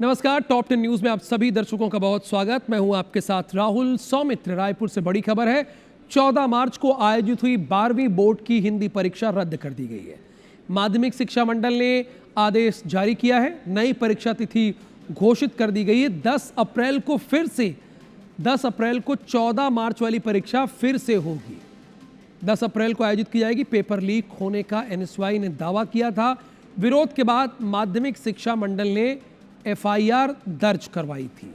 नमस्कार, top 10 news में आप सभी दर्शकों का बहुत स्वागत। मैं हूं आपके साथ राहुल। सौमित्र। रायपुर से बड़ी खबर है। 14 मार्च को आयोजित हुई 12वीं बोर्ड की हिंदी परीक्षा रद्द कर दी गई है। माध्यमिक शिक्षा मंडल ने आदेश जारी किया है। नई परीक्षा तिथि घोषित कर दी गई है। 10 अप्रैल को 14 मार्च वाली परीक्षा फिर से होगी। 10 अप्रैल को आयोजित की जाएगी। पेपर लीक होने का एनएसयूआई ने दावा किया था। विरोध के बाद माध्यमिक शिक्षा मंडल ने एफआईआर दर्ज करवाई थी।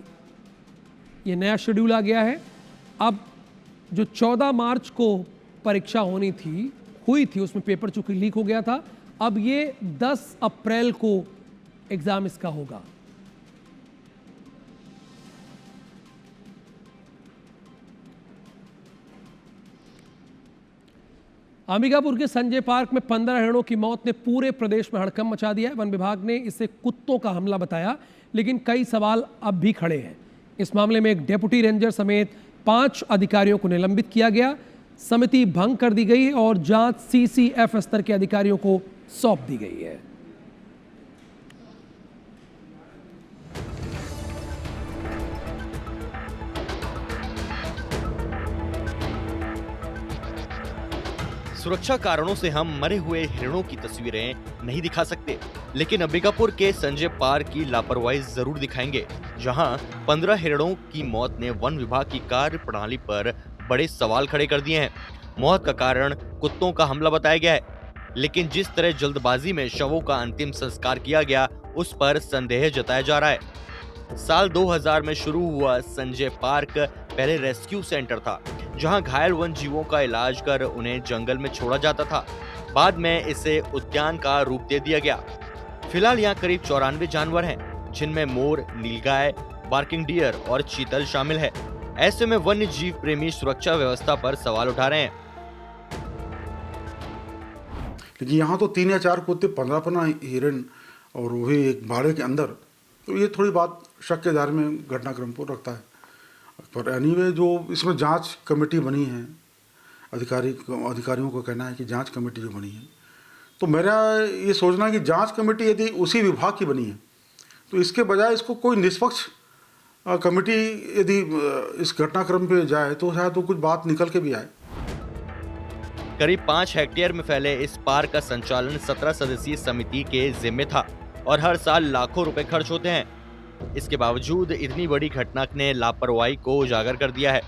यह नया शेड्यूल आ गया है। अब जो 14 मार्च को परीक्षा हुई थी उसमें पेपर चूंकि लीक हो गया था। अब ये 10 अप्रैल को एग्जाम इसका होगा। अंबिकापुर के संजय पार्क में 15 हिरणों की मौत ने पूरे प्रदेश में हड़कंप मचा दिया है। वन विभाग ने इसे कुत्तों का हमला बताया, लेकिन कई सवाल अब भी खड़े हैं। इस मामले में एक डेप्यूटी रेंजर समेत 5 अधिकारियों को निलंबित किया गया। समिति भंग कर दी गई और जांच सीसीएफ स्तर के अधिकारियों को सौंप दी गई है। सुरक्षा कारणों से हम मरे हुए हिरणों की तस्वीरें नहीं दिखा सकते, लेकिन अंबिकापुर के संजय पार्क की लापरवाही जरूर दिखाएंगे, जहां 15 हिरणों की मौत ने वन विभाग की कार्य प्रणाली पर बड़े सवाल खड़े कर दिए हैं। मौत का कारण कुत्तों का हमला बताया गया है, लेकिन जिस तरह जल्दबाजी में शवों का अंतिम संस्कार किया गया, उस पर संदेह जताया जा रहा है। साल 2000 में शुरू हुआ संजय पार्क पहले रेस्क्यू सेंटर था, जहां घायल वन जीवों का इलाज कर उन्हें जंगल में छोड़ा जाता था। बाद में इसे उद्यान का रूप दे दिया गया। फिलहाल यहां करीब 94 जानवर हैं, जिनमें मोर, नीलगाय, बार्किंग डियर और चीतल शामिल है। ऐसे में वन्य जीव प्रेमी सुरक्षा व्यवस्था पर सवाल उठा रहे हैं। लेकिन यहाँ तो 3 या 4 कुत्ते, 15 हिरन और वो भी एक बाड़े के अंदर, तो ये थोड़ी बात शक के दायरे में घटनाक्रम को रखता है। पर एनीवे जो इसमें जांच कमेटी बनी है, अधिकारियों का कहना है कि जांच कमेटी जो बनी है, तो मेरा ये सोचना है कि जांच कमेटी यदि उसी विभाग की बनी है तो इसके बजाय इसको कोई निष्पक्ष कमेटी यदि इस घटनाक्रम पे जाए तो शायद तो कुछ बात निकल के भी आए। करीब 5 हेक्टेयर में फैले इस पार्क का संचालन 17 सदस्यीय समिति के जिम्मे था और हर साल लाखों रुपए खर्च होते हैं। इसके बावजूद इतनी बड़ी घटना ने लापरवाही को उजागर कर दिया है।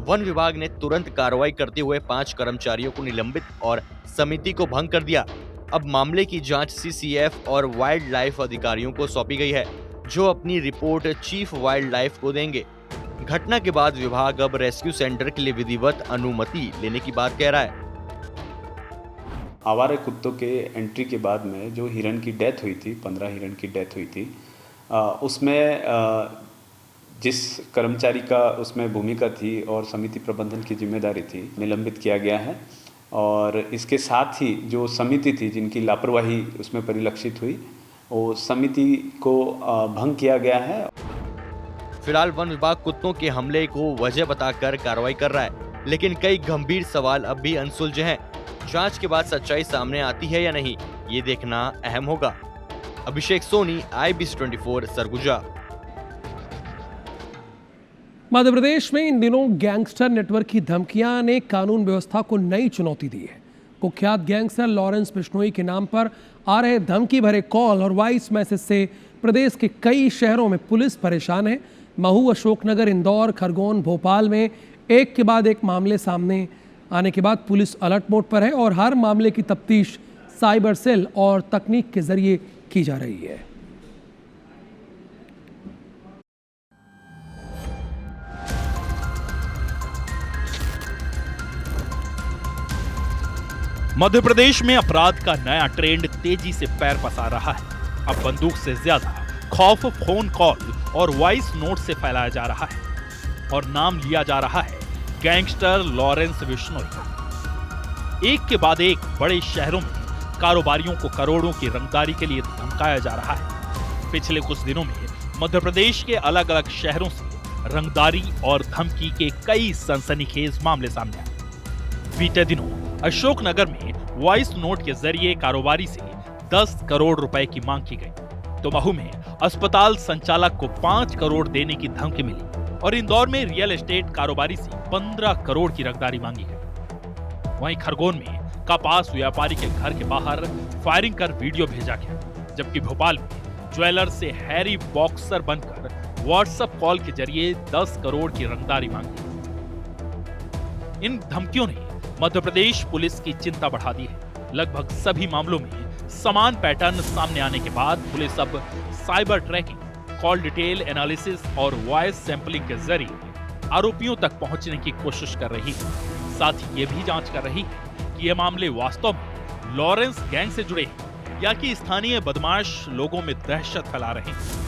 वन विभाग ने तुरंत कार्रवाई करते हुए 5 कर्मचारियों को निलंबित और समिति को भंग कर दिया। अब मामले की जांच सीसीएफ और वाइल्ड लाइफ अधिकारियों को सौंपी गई है, जो अपनी रिपोर्ट चीफ वाइल्ड लाइफ को देंगे। घटना के बाद विभाग अब रेस्क्यू सेंटर के लिए विधिवत अनुमति लेने की बात कह रहा है। आवारा कुत्तों के एंट्री के बाद में जो हिरण की डेथ हुई थी, 15 हिरण की डेथ हुई थी, उसमें जिस कर्मचारी का उसमें भूमिका थी और समिति प्रबंधन की जिम्मेदारी थी, निलंबित किया गया है। और इसके साथ ही जो समिति थी जिनकी लापरवाही उसमें परिलक्षित हुई, वो समिति को भंग किया गया है। फिलहाल वन विभाग कुत्तों के हमले को वजह बताकर कार्रवाई कर रहा है, लेकिन कई गंभीर सवाल अब भी अनसुलझे हैं। जांच के बाद सच्चाई सामने आती है या नहीं, ये देखना अहम होगा। अभिषेक सोनी, IBC 24, सरगुजा। मध्य प्रदेश में इन दिनों गैंगस्टर नेटवर्क की धमकियां ने कानून व्यवस्था को नई चुनौती दी है। कुख्यात गैंगस्टर लॉरेंस बिश्नोई के नाम पर आ रहे धमकी भरे कॉल और वॉइस मैसेज से प्रदेश के कई शहरों में पुलिस परेशान है। महू, अशोकनगर, इंदौर, खरगोन, भोपाल में एक के बाद एक मामले सामने आने के बाद पुलिस अलर्ट मोड पर है और हर मामले की तफ्तीश साइबर सेल और तकनीक के जरिए की जा रही है। मध्य प्रदेश में अपराध का नया ट्रेंड तेजी से पैर पसार रहा है। अब बंदूक से ज्यादा खौफ फोन कॉल और वॉइस नोट से फैलाया जा रहा है और नाम लिया जा रहा है गैंगस्टर लॉरेंस बिश्नोई का। एक के बाद एक बड़े शहरों में कारोबारियों को करोड़ों की रंगदारी के लिए धमकाया जा रहा है। पिछले कुछ दिनों में मध्य प्रदेश के अलग अलग शहरों से रंगदारी और धमकी के कई सनसनीखेज मामले सामने आए। बीते दिनों अशोकनगर में वॉइस नोट के जरिए कारोबारी से 10 करोड़ रुपए की मांग की गई। तो महू में अस्पताल संचालक को 5 करोड़ देने की धमकी मिली और इंदौर में रियल एस्टेट कारोबारी से 15 करोड़ की रंगदारी मांगी है। वहीं खरगोन में कपास व्यापारी के घर के बाहर फायरिंग कर वीडियो भेजा गया, जबकि भोपाल में ज्वेलर से हैरी बॉक्सर बनकर व्हाट्सएप कॉल के जरिए 10 करोड़ की रंगदारी मांगी। इन धमकियों ने मध्य प्रदेश पुलिस की चिंता बढ़ा दी है। लगभग सभी मामलों में समान पैटर्न सामने आने के बाद पुलिस अब cyber tracking, call detail analysis और वॉइस सैंपलिंग के जरिए आरोपियों तक पहुंचने की कोशिश कर रही है। साथ ही ये भी जांच कर रही है कि ये मामले वास्तव में लॉरेंस गैंग से जुड़े हैं या कि स्थानीय बदमाश लोगों में दहशत फैला रहे हैं।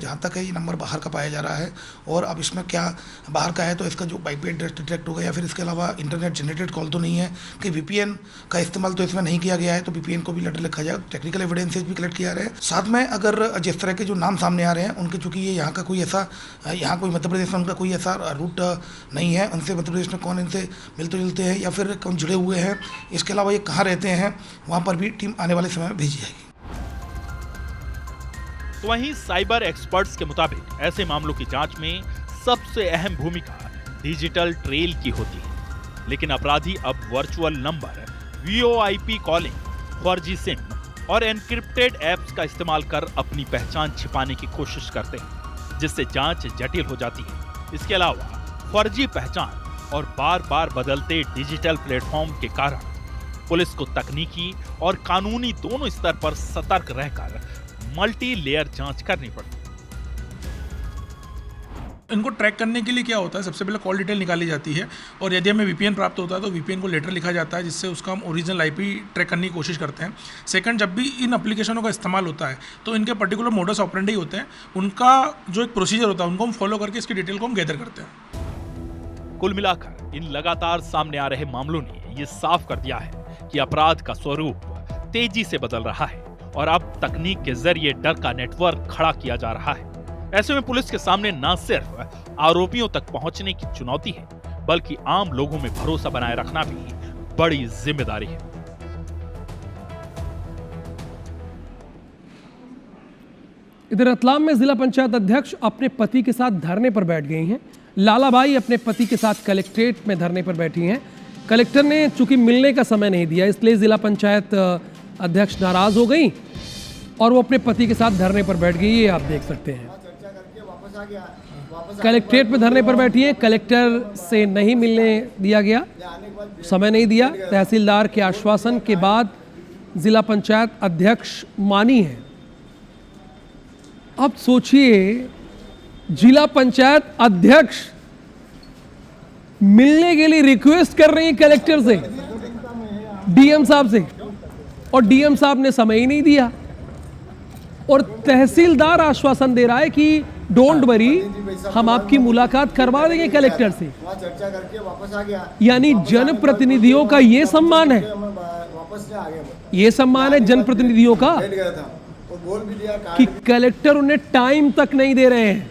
जहाँ तक है ये नंबर बाहर का पाया जा रहा है और अब इसमें क्या बाहर का है तो इसका जो आईपी एड्रेस डिटेक्ट होगा या फिर इसके अलावा इंटरनेट जनरेटेड कॉल तो नहीं है कि वीपीएन का इस्तेमाल तो इसमें नहीं किया गया है, तो वीपीएन को भी लेटर लिखा जाए। टेक्निकल एविडेंसेज भी कलेक्ट किया रहे हैं। साथ में अगर जिस तरह के जो नाम सामने आ रहे हैं उनके, चूंकि ये यहाँ का कोई ऐसा, यहाँ कोई मध्य प्रदेश में उनका कोई ऐसा रूट नहीं है, उनसे मध्य प्रदेश में कौन इनसे मिलते जुलते हैं या फिर कौन जुड़े हुए हैं, इसके अलावा ये कहाँ रहते हैं, वहाँ पर भी टीम आने वाले समय में भेजी जाएगी। तो वहीं साइबर एक्सपर्ट्स के मुताबिक ऐसे मामलों की जांच में सबसे अहम भूमिका डिजिटल ट्रेल की होती है। लेकिन अपराधी अब वर्चुअल नंबर, वीओआईपी कॉलिंग, फर्जी सिम और एनक्रिप्टेड ऐप्स का इस्तेमाल कर अपनी पहचान छिपाने की कोशिश करते हैं, जिससे जांच जटिल हो जाती है। इसके अलावा फर्जी पहचान और बार बार बदलते डिजिटल प्लेटफॉर्म के कारण पुलिस को तकनीकी और कानूनी दोनों स्तर पर सतर्क रहकर मल्टी लेयर जांच करनी पड़ती। इनको ट्रैक करने के लिए क्या होता है, सबसे पहले कॉल डिटेल निकाली जाती है और यदि हमें वीपीएन प्राप्त होता है तो वीपीएन को लेटर लिखा जाता है, जिससे उसका हम ओरिजिनल आईपी ट्रैक करने की कोशिश करते हैं। सेकंड, जब भी इन एप्लीकेशनों का इस्तेमाल होता है तो इनके पर्टिकुलर मोडस ऑपरेंडी होते हैं, उनका जो एक प्रोसीजर होता है उनको हम फॉलो करके इसकी डिटेल को हम गैदर करते हैं। कुल मिलाकर इन लगातार सामने आ रहे मामलों ने ये साफ कर दिया है कि अपराध का स्वरूप तेजी से बदल रहा है और अब तकनीक के जरिए डर का नेटवर्क खड़ा किया जा रहा है। ऐसे में पुलिस के सामने न सिर्फ आरोपियों तक पहुंचने की चुनौती है, बल्कि आम लोगों में भरोसा बनाए रखना भी बड़ी जिम्मेदारी है। इधर रतलाम में जिला पंचायत अध्यक्ष अपने पति के साथ धरने पर बैठ गई हैं। लालाबाई अपने पति के साथ कलेक्ट्रेट में धरने पर बैठी हैं। कलेक्टर ने चूंकि मिलने का समय नहीं दिया, इसलिए जिला पंचायत अध्यक्ष नाराज हो गई और वो अपने पति के साथ धरने पर बैठ गई। ये आप देख सकते हैं, कलेक्ट्रेट में धरने पर बैठी है। कलेक्टर से नहीं मिलने दिया गया, समय नहीं दिया। तहसीलदार के आश्वासन के बाद जिला पंचायत अध्यक्ष मानी है। अब सोचिए, जिला पंचायत अध्यक्ष मिलने के लिए रिक्वेस्ट कर रही है कलेक्टर से, डीएम साहब से, और डीएम साहब ने समय ही नहीं दिया। और तहसीलदार आश्वासन दे रहा है कि डोंट वरी, हम आपकी मुलाकात करवा देंगे कलेक्टर से। यानी जनप्रतिनिधियों का ये सम्मान है, ये सम्मान है जनप्रतिनिधियों का कि कलेक्टर उन्हें टाइम तक नहीं दे रहे हैं।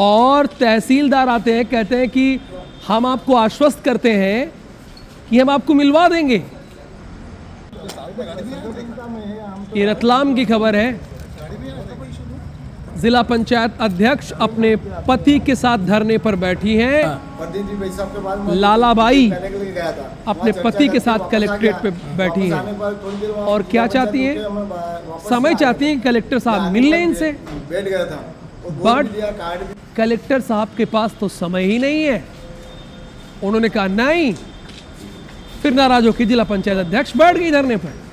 और तहसीलदार आते हैं, कहते हैं कि हम आपको आश्वस्त करते हैं कि हम आपको मिलवा देंगे। ये रतलाम की खबर है। जिला पंचायत अध्यक्ष अपने पति के साथ धरने पर बैठी हैं। लालाबाई अपने पति के साथ कलेक्ट्रेट पे बैठी हैं और क्या चाहती हैं, समय चाहती हैं कि कलेक्टर साहब मिल लें इनसे, बट कलेक्टर साहब के पास तो समय ही नहीं है। उन्होंने कहा नहीं, फिर नाराज होकर जिला पंचायत अध्यक्ष बैठ गई धरने पर।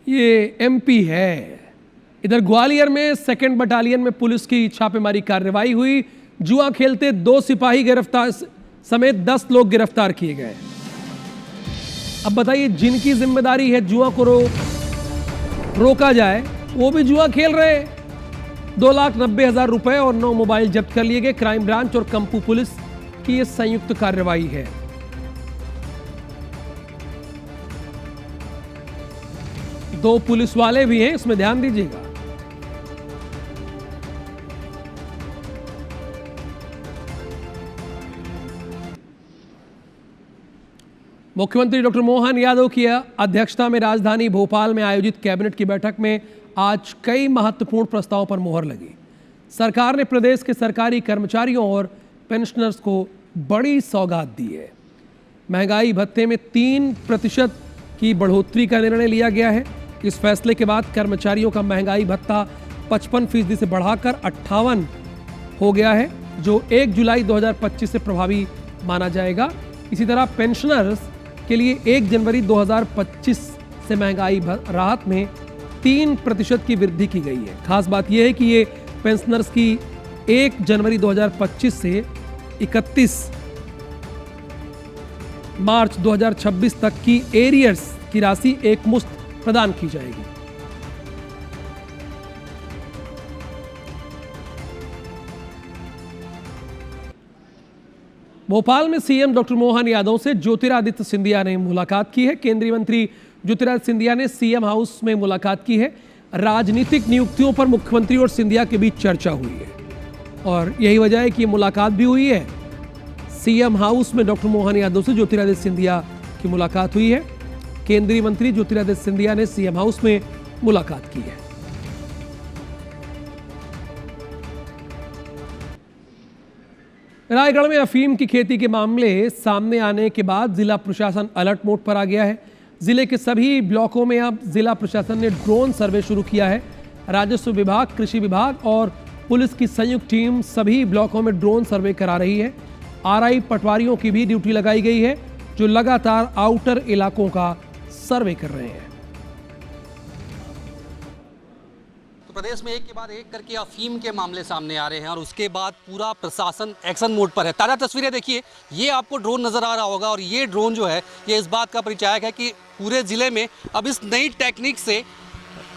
ये एमपी है। इधर ग्वालियर में 2nd बटालियन में पुलिस की छापेमारी कार्रवाई हुई। जुआ खेलते 2 सिपाही गिरफ्तार समेत 10 लोग गिरफ्तार किए गए। अब बताइए, जिनकी जिम्मेदारी है जुआ को रोका जाए, वो भी जुआ खेल रहे हैं। 2,90,000 रुपए और 9 मोबाइल जब्त कर लिए गए। क्राइम ब्रांच और कंपू पुलिस की यह संयुक्त कार्रवाई है। दो पुलिस वाले भी हैं, इसमें ध्यान दीजिएगा। मुख्यमंत्री डॉक्टर मोहन यादव की अध्यक्षता में राजधानी भोपाल में आयोजित कैबिनेट की बैठक में आज कई महत्वपूर्ण प्रस्तावों पर मुहर लगी। सरकार ने प्रदेश के सरकारी कर्मचारियों और पेंशनर्स को बड़ी सौगात दी है। महंगाई भत्ते में 3% की बढ़ोतरी का निर्णय लिया गया है। इस फैसले के बाद कर्मचारियों का महंगाई भत्ता 55% से बढ़ाकर 58 हो गया है, जो 1 जुलाई 2025 से प्रभावी माना जाएगा। इसी तरह पेंशनर्स के लिए 1 जनवरी 2025 से महंगाई राहत में 3% की वृद्धि की गई है। खास बात यह है कि ये पेंशनर्स की 1 जनवरी 2025 से 31 मार्च 2026 तक की एरियर्स की राशि एकमुश्त प्रदान की जाएगी। भोपाल में सीएम डॉक्टर मोहन यादव से ज्योतिरादित्य सिंधिया ने मुलाकात की है। केंद्रीय मंत्री ज्योतिरादित्य सिंधिया ने सीएम हाउस में मुलाकात की है। राजनीतिक नियुक्तियों पर मुख्यमंत्री और सिंधिया के बीच चर्चा हुई है और यही वजह है कि ये मुलाकात भी हुई है। सीएम हाउस में डॉक्टर मोहन यादव से ज्योतिरादित्य सिंधिया की मुलाकात हुई है। केंद्रीय मंत्री ज्योतिरादित्य सिंधिया ने सीएम हाउस में मुलाकात की है। रायगढ़ में अफीम की खेती के मामले सामने आने के बाद जिला प्रशासन अलर्ट मोड पर आ गया है। जिले के सभी ब्लॉकों में अब जिला प्रशासन ने ड्रोन सर्वे शुरू किया है। राजस्व विभाग, कृषि विभाग और पुलिस की संयुक्त टीम सभी ब्लॉकों में ड्रोन सर्वे करा रही है। आरआई पटवारियों की भी ड्यूटी लगाई गई है, जो लगातार आउटर इलाकों का सर्वे कर रहे हैं। प्रदेश में एक के बाद एक करके अफीम के मामले सामने आ रहे हैं और उसके बाद पूरा प्रशासन एक्शन मोड पर है। ताज़ा तस्वीरें देखिए, ये आपको ड्रोन नज़र आ रहा होगा और ये ड्रोन जो है ये इस बात का परिचायक है कि पूरे ज़िले में अब इस नई टेक्निक से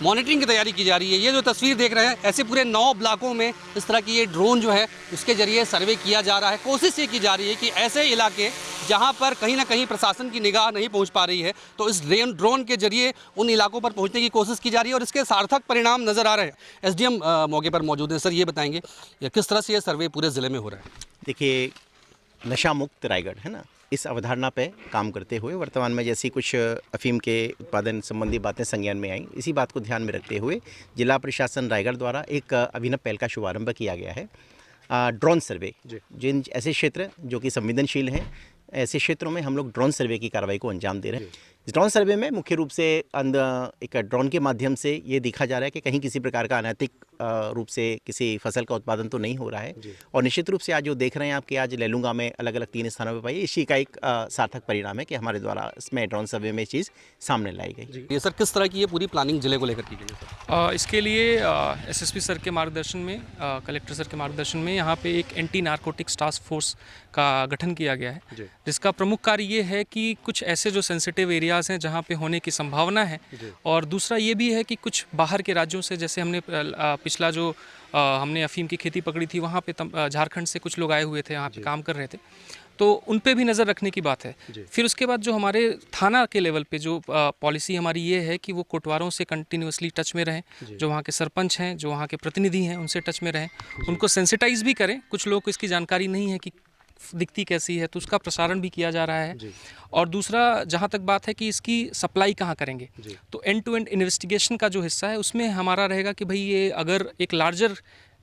मॉनिटरिंग की तैयारी की जा रही है। ये जो तस्वीर देख रहे हैं, ऐसे पूरे 9 ब्लॉकों में इस तरह की ये ड्रोन जो है उसके जरिए सर्वे किया जा रहा है। कोशिश ये की जा रही है कि ऐसे इलाके जहां पर कहीं ना कहीं प्रशासन की निगाह नहीं पहुंच पा रही है, तो इस ड्रोन के जरिए उन इलाकों पर पहुंचने की कोशिश की जा रही है और इसके सार्थक परिणाम नज़र आ रहे हैं। एसडीएम मौके पर मौजूद हैं। सर, ये बताएंगे किस तरह से ये सर्वे पूरे ज़िले में हो रहा है? देखिए, नशा मुक्त रायगढ़ है ना, इस अवधारणा पे काम करते हुए वर्तमान में जैसी कुछ अफीम के उत्पादन संबंधी बातें संज्ञान में आई, इसी बात को ध्यान में रखते हुए जिला प्रशासन रायगढ़ द्वारा एक अभिनव पहल का शुभारंभ किया गया है। ड्रोन सर्वे, जिन ऐसे क्षेत्र जो कि संवेदनशील हैं, ऐसे क्षेत्रों में हम लोग ड्रोन सर्वे की कार्रवाई को अंजाम दे रहे हैं। इस ड्रोन सर्वे में मुख्य रूप से एक ड्रोन के माध्यम से ये देखा जा रहा है कि कहीं किसी प्रकार का अनैतिक रूप से किसी फसल का उत्पादन तो नहीं हो रहा है। और निश्चित रूप से आज जो देख रहे हैं आपके, आज लेलुंगा में अलग अलग 3 स्थानों पर पाई, इसी का एक सार्थक परिणाम है कि हमारे द्वारा इसमें ड्रोन सर्वे में चीज़ सामने लाई गई। ये सर किस तरह की ये पूरी प्लानिंग जिले को लेकर की गई? इसके लिए एसएसपी सर के मार्गदर्शन में, कलेक्टर सर के मार्गदर्शन में यहाँ पे एक एंटी नारकोटिक्स टास्क फोर्स का गठन किया गया है, जिसका प्रमुख कार्य ये है कि कुछ ऐसे जो सेंसिटिव एरियाज़ हैं जहाँ पे होने की संभावना है, और दूसरा ये भी है कि कुछ बाहर के राज्यों से, जैसे हमने पिछला जो हमने अफीम की खेती पकड़ी थी, वहाँ पे झारखंड से कुछ लोग आए हुए थे, यहाँ पे काम कर रहे थे, तो उन पे भी नज़र रखने की बात है। फिर उसके बाद जो हमारे थाना के लेवल पे जो पॉलिसी हमारी ये है कि वो कोटवारों से कंटिन्यूअसली टच में रहें, जो वहाँ के सरपंच हैं, जो वहाँ के प्रतिनिधि हैं, उनसे टच में रहें, उनको सेंसिटाइज भी करें। कुछ लोग को इसकी जानकारी नहीं है कि दिखती कैसी है, तो उसका प्रसारण भी किया जा रहा है। और दूसरा, जहाँ तक बात है कि इसकी सप्लाई कहाँ करेंगे, तो एंड टू एंड इन्वेस्टिगेशन का जो हिस्सा है उसमें हमारा रहेगा कि भाई ये अगर एक लार्जर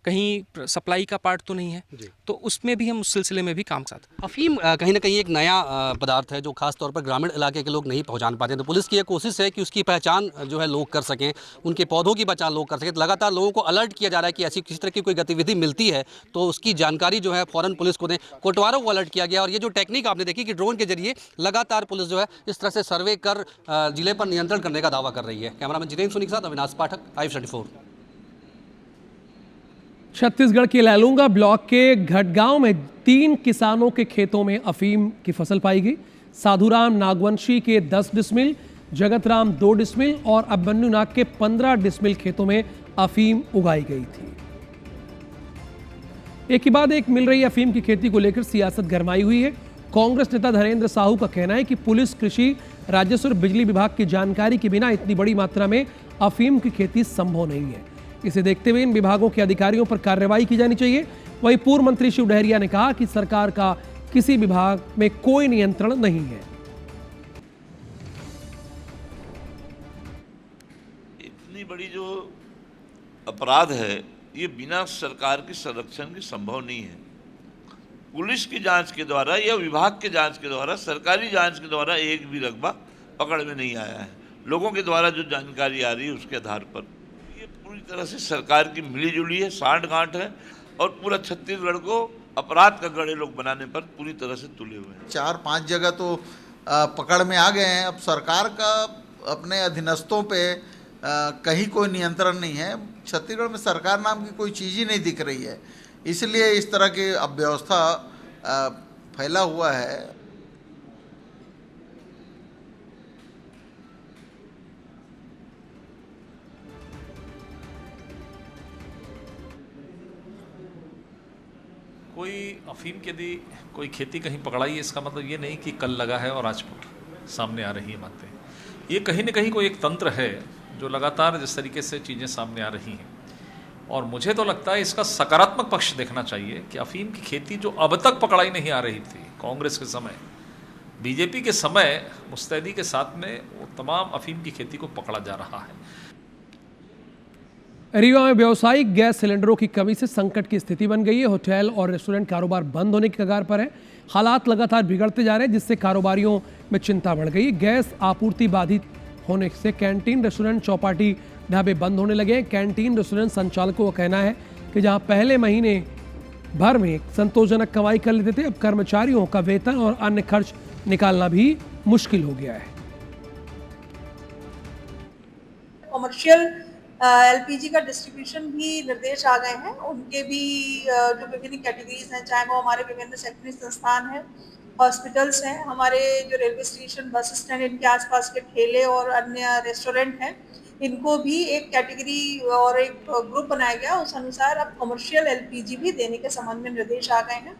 कहीं सप्लाई का पार्ट तो नहीं है, तो उसमें भी हम उस सिलसिले में भी काम करते हैं। अफीम कहीं ना कहीं एक नया पदार्थ है जो खास तौर पर ग्रामीण इलाके के लोग नहीं पहचान पाते हैं, तो पुलिस की ये कोशिश है कि उसकी पहचान जो है लोग कर सकें, उनके पौधों की पहचान लोग कर सकें। तो लगातार लोगों को अलर्ट किया जा रहा है कि ऐसी किसी तरह की कोई गतिविधि मिलती है तो उसकी जानकारी जो है फ़ौरन पुलिस को दें। कोटवारों को अलर्ट किया गया और ये जो टेक्निक आपने देखी कि ड्रोन के जरिए लगातार पुलिस जो है इस तरह से सर्वे कर जिले पर नियंत्रण करने का दावा कर रही है। कैमरामैन जितेंद्र सोनी के साथ अविनाश पाठक, i24। छत्तीसगढ़ के लैलूंगा ब्लॉक के घटगांव में 3 किसानों के खेतों में अफीम की फसल पाई गई। साधुराम नागवंशी के 10 डिसमिल, जगतराम 2 डिसमिल और अभिमन्यु नाग के 15 डिसमिल खेतों में अफीम उगाई गई थी। एक के बाद एक मिल रही अफीम की खेती को लेकर सियासत गरमाई हुई है। कांग्रेस नेता धैर्येंद्र साहू का कहना है कि पुलिस, कृषि, राजस्व और बिजली विभाग की जानकारी के बिना इतनी बड़ी मात्रा में अफीम की खेती संभव नहीं है। इसे देखते हुए इन विभागों के अधिकारियों पर कार्रवाई की जानी चाहिए। वहीं पूर्व मंत्री शिव डहरिया ने कहा कि सरकार का किसी विभाग में कोई नियंत्रण नहीं है। इतनी बड़ी जो अपराध है ये बिना सरकार के संरक्षण के संभव नहीं है। पुलिस की जांच के द्वारा या विभाग के जांच के द्वारा, सरकारी जांच के द्वारा एक भी रकबा पकड़ में नहीं आया है। लोगों के द्वारा जो जानकारी आ रही है उसके आधार पर ये पूरी तरह से सरकार की मिलीजुली है, सांठ-गांठ है और पूरा छत्तीसगढ़ को अपराध का गड़े लोग बनाने पर पूरी तरह से तुले हुए हैं। 4-5 जगह तो पकड़ में आ गए हैं। अब सरकार का अपने अधीनस्थों पे कहीं कोई नियंत्रण नहीं है। छत्तीसगढ़ में सरकार नाम की कोई चीज़ ही नहीं दिख रही है, इसलिए इस तरह की अव्यवस्था फैला हुआ है। कोई अफीम की यदि कोई खेती कहीं पकड़ाई है, इसका मतलब ये नहीं कि कल लगा है और आज सामने आ रही है बातें। ये कहीं ना कहीं कोई एक तंत्र है जो लगातार जिस तरीके से चीज़ें सामने आ रही हैं, और मुझे तो लगता है इसका सकारात्मक पक्ष देखना चाहिए कि अफीम की खेती जो अब तक पकड़ाई नहीं आ रही थी, कांग्रेस के समय, बीजेपी के समय मुस्तैदी के साथ में वो तमाम अफीम की खेती को पकड़ा जा रहा है। रीवा में व्यावसायिक गैस सिलेंडरों की कमी से संकट की स्थिति बन गई है। होटल और रेस्टोरेंट कारोबार बंद होने की कगार पर है। हालात लगातार बिगड़ते जा रहे हैं, जिससे कारोबारियों में चिंता बढ़ गई। गैस आपूर्ति बाधित होने से कैंटीन, रेस्टोरेंट, चौपाटी, ढाबे बंद होने लगे। कैंटीन, रेस्टोरेंट संचालकों का कहना है कि जहां पहले महीने भर में संतोषजनक कमाई कर लेते थे, अब कर्मचारियों का वेतन और अन्य खर्च निकालना भी मुश्किल हो गया है। कमर्शियल एलपीजी का डिस्ट्रीब्यूशन भी निर्देश आ गए हैं। उनके भी जो विभिन्न कैटेगरीज हैं, चाहे वो हमारे विभिन्न शैक्षणिक संस्थान हैं, हॉस्पिटल्स हैं, हमारे जो रेलवे स्टेशन, बस स्टैंड, इनके आसपास के ठेले और अन्य रेस्टोरेंट हैं, इनको भी एक कैटेगरी और एक ग्रुप बनाया गया। उस अनुसार अब कमर्शियल एलपीजी भी देने के संबंध में निर्देश आ गए हैं।